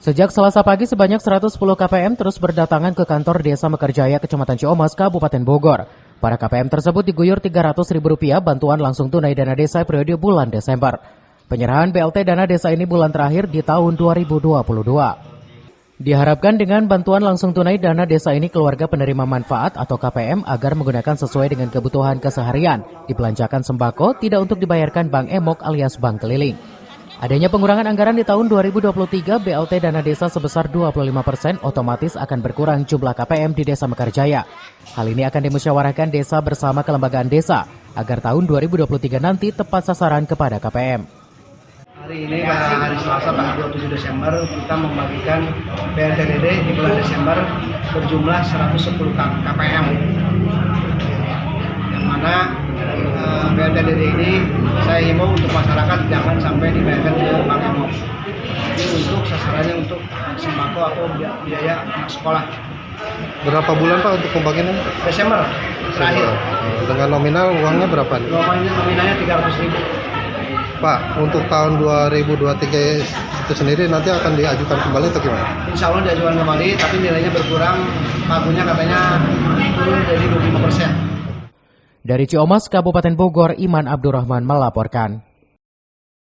Sejak Selasa pagi sebanyak 110 KPM terus berdatangan ke kantor Desa Mekarjaya, Kecamatan Ciamis, Kabupaten Bogor. Para KPM tersebut diguyur Rp300.000 bantuan langsung tunai dana desa periode bulan Desember. Penyerahan BLT dana desa ini bulan terakhir di tahun 2022. Diharapkan dengan bantuan langsung tunai dana desa ini keluarga penerima manfaat atau KPM agar menggunakan sesuai dengan kebutuhan keseharian, dibelanjakan sembako, tidak untuk dibayarkan bank emok alias bank keliling. Adanya pengurangan anggaran di tahun 2023, BLT dana desa sebesar 25% otomatis akan berkurang jumlah KPM di Desa Mekarjaya. Hal ini akan dimusyawarahkan desa bersama kelembagaan desa, agar tahun 2023 nanti tepat sasaran kepada KPM. Hari ini pada hari Selasa tanggal 27 Desember kita membagikan BLTDD di bulan Desember berjumlah 110 KPM. Yang mana BLTDD ini saya himbau untuk masyarakat jangan sampai dibayarkan ke bank emok. Jadi untuk sasarannya untuk sembako atau biaya anak sekolah. Berapa bulan Pak untuk pembagiannya? Desember terakhir. Dengan nominal uangnya berapa? Nominalnya 300.000. Pak, untuk tahun 2023 itu sendiri nanti akan diajukan kembali atau gimana? Insya Allah diajukan kembali, tapi nilainya berkurang. Pagunya katanya turun dari 25%. Dari Ciamis, Kabupaten Bogor, Iman Abdurrahman melaporkan.